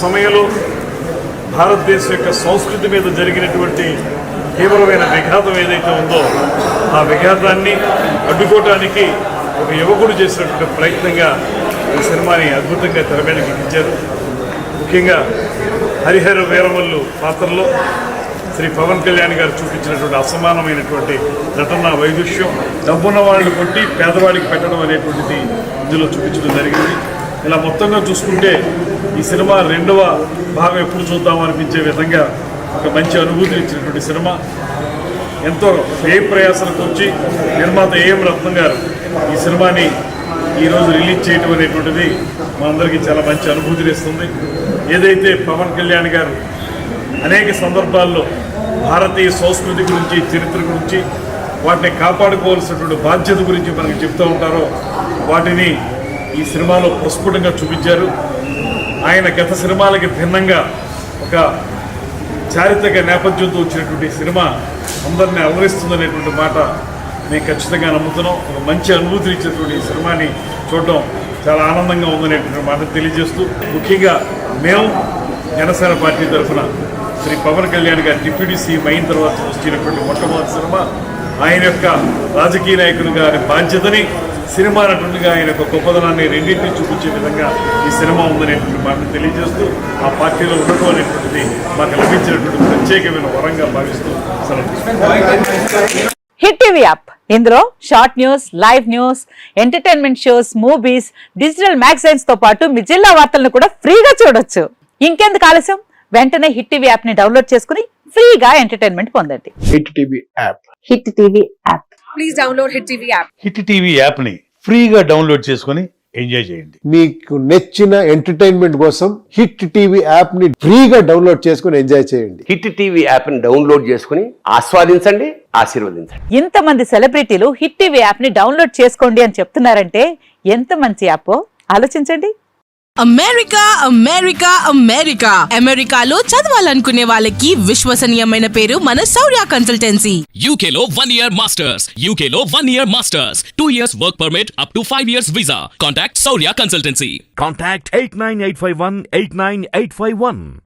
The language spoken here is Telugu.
సమయంలో భారతదేశం యొక్క సంస్కృతి మీద జరిగినటువంటి తీవ్రమైన విఘాతం ఏదైతే ఉందో ఆ విఘాతాన్ని అడ్డుకోవడానికి ఒక యువకుడు చేసినటువంటి ప్రయత్నంగా ఈ సినిమాని అద్భుతంగా తెర మీదకి ఎక్కించారు. ముఖ్యంగా హరిహర వీరమల్లు పాత్రలో శ్రీ పవన్ కళ్యాణ్ గారు చూపించినటువంటి అసమానమైనటువంటి నటన వైదుష్యం, డబ్బున్న వాళ్ళని కొట్టి పేదవాడికి పెట్టడం అనేటువంటిది ఇందులో చూపించడం జరిగింది. ఇలా మొత్తంగా చూసుకుంటే ఈ సినిమా రెండవ భాగం ఎప్పుడు చూద్దామనిపించే విధంగా ఒక మంచి అనుభూతిని ఇచ్చినటువంటి సినిమా. ఎంతో ప్రయాసాలకు వచ్చి నిర్మాత ఏఎం రత్నం గారు ఈ సినిమాని ఈరోజు రిలీజ్ చేయడం అనేటువంటిది మనందరికీ చాలా మంచి అనుభూతిని ఇస్తుంది. ఏదైతే పవన్ కళ్యాణ్ గారు అనేక సందర్భాల్లో భారతీయ సంస్కృతి గురించి, చరిత్ర గురించి, వాటిని కాపాడుకోవాల్సినటువంటి బాధ్యత గురించి మనకు చెప్తూ ఉంటారో వాటిని ఈ సినిమాలో ప్రస్ఫుటంగా చూపించారు. ఆయన గత సినిమాలకి భిన్నంగా ఒక చారిత్రక నేపథ్యంతో వచ్చినటువంటి సినిమా అందరినీ అలరిస్తుందనేటువంటి మాట మేము ఖచ్చితంగా నమ్ముతున్నాం. ఒక మంచి అనుభూతిని ఇచ్చినటువంటి ఈ సినిమాని చూడడం చాలా ఆనందంగా ఉందనేటువంటి మాట తెలియజేస్తూ, ముఖ్యంగా మేము జనసేన పార్టీ తరఫున శ్రీ పవన్ కళ్యాణ్ గారు డిప్యూటీ సీఎం అయిన తర్వాత వచ్చినటువంటి మొట్టమొదటి సినిమా. ఆయన యొక్క రాజకీయ నాయకునిగా ఆయన బాధ్యతని, సినిమా నటునిగా ఆయన యొక్క గొప్పదనాన్ని రెండింటినీ చూపించే విధంగా ఈ సినిమా ఉందనేటువంటి మాటను తెలియజేస్తూ, ఆ పార్టీలో ఉండటం అనేటువంటిది మాకు లభించినటువంటి ప్రత్యేకమైన వరంగా భావిస్తూ సెలవు. హిట్ టీవీ యాప్, ఇందులో short news, live news, entertainment shows, movies, digital magazines తో పాటు మీ జిల్లా వార్తలను కూడా ఫ్రీగా చూడొచ్చు. ఇంకెందుకు ఆలస్యం, వెంటనే హిట్ టీవీ యాప్ ని డౌన్లోడ్ చేసుకుని ఫ్రీగా ఎంటర్టైన్మెంట్ పొందండి. Hit TV app. Hit TV app. Please download hit TV app. Hit TV app ని ఫ్రీగా డౌన్లోడ్ చేసుకుని ఎంజాయ్ చేయండి. మీకు నచ్చిన ఎంటర్టైన్మెంట్ కోసం హిట్ టీవీ యాప్ ని ఫ్రీగా డౌన్లోడ్ చేసుకుని ఎంజాయ్ చేయండి. హిట్ టీవీ యాప్ ని డౌన్లోడ్ చేసుకుని ఆస్వాదించండి, ఆశీర్వదించండి. ఇంతమంది సెలబ్రిటీలు హిట్ టీవీ యాప్ ని డౌన్లోడ్ చేసుకోండి అని చెప్తున్నారంటే ఎంత మంచి యాప్ ఆలోచించండి. అమెరికా అమెరికా అమెరికా అమెరికాలో చదవాలనుకునే వాళ్ళకి విశ్వసనీయమైన పేరు మన శౌర్య కన్సల్టెన్సీ. UK లో 1 year masters, UK లో 1 year masters, 2 years work permit up to 5 years visa. Contact Shaurya Consultancy. Contact 89851 89851.